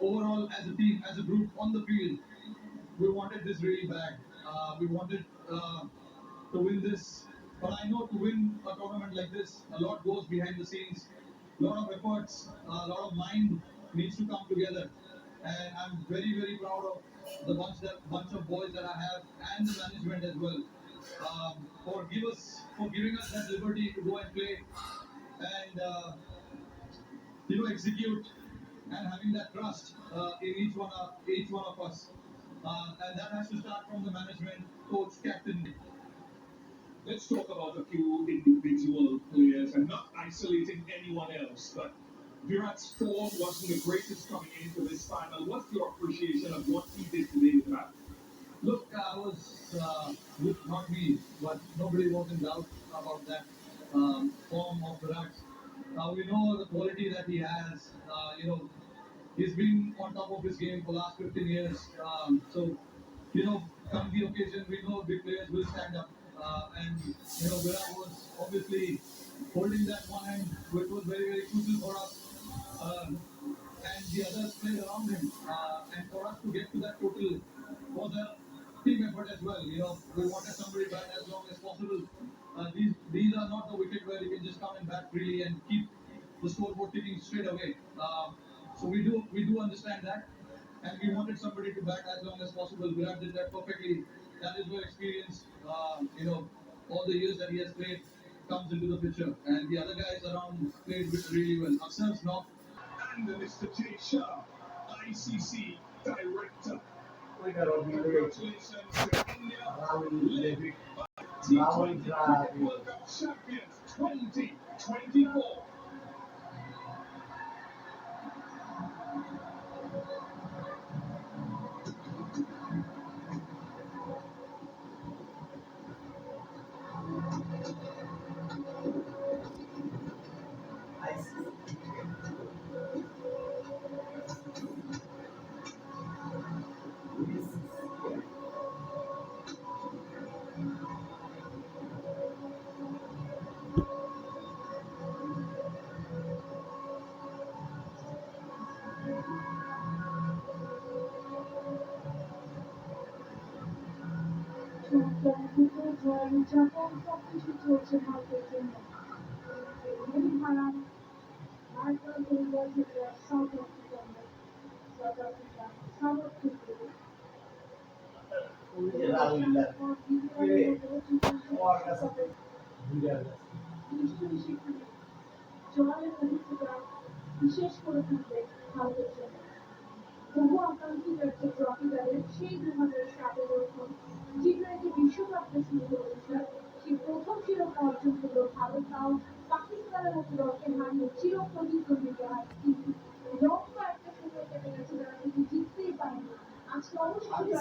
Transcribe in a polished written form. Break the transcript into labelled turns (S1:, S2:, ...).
S1: overall as a team, as a group on the field, we wanted this really bad. We wanted to win this, but I know to win a tournament like this, a lot goes behind the scenes, a lot of efforts, a lot of mind needs to come together, and I'm very proud of the bunch of boys that I have and the management as well for giving us that liberty to go and play and execute and having that trust in each one of us. And that has to start from the management, coach, captain.
S2: Let's talk about a few individual players and not isolating anyone else, but Virat's form wasn't the greatest coming into this final. What's your appreciation of what he did today with that?
S1: Look, I was not me, but nobody was in doubt about that form of Virat. We know the quality that he has. He's been on top of his game for the last 15 years. Come the occasion, we know big players will stand up. And Virat was obviously holding that one hand, which was very crucial for us. And the others played around him. And for us to get to that total was a team effort as well. We wanted somebody back as long as possible. These are not the wicket where you can just come and bat freely and keep the scoreboard ticking straight away. So we do understand that, and we wanted somebody to bat as long as possible. Virat did that perfectly. That is where experience, all the years that he has played comes into the picture. And the other guys around played really well. Aksar's knock.
S2: And Mr. Jay Shah, ICC Director.
S3: Congratulations
S2: Congratulations to India,
S3: Rahul
S2: led
S3: Dravid.
S2: by
S3: Rahul
S2: T20 Cricket
S3: Dravid.
S2: World Cup champions 2024.
S3: ICC.
S4: Transatlantic Joy Japan সবকিছু চলছে ভারতের জন্য মোদি হারান ভারতের পরিবার থেকে south Africa south Africa
S3: Rahul. Or something.
S4: জয়ের মুহূর্তটা বিশেষ করে থাকবে ভারতের জন্য বহু আকাঙ্ক্ষিত একটা ট্রফি তাদের সেই 2017 টি-টোয়েন্টি বিশ্বকাপটা শুরু করেছিল সেই প্রথম শিরোপা অর্জন করলো ভারত তাও পাকিস্তানের মতো দলকে হারিয়ে চিরপ্রতিদ্বন্দ্বিতা হয় কিন্তু লম্বা একটা সময় কেটে গেছে তারা কিন্তু জিততেই পারেনি আজকে অবশেষে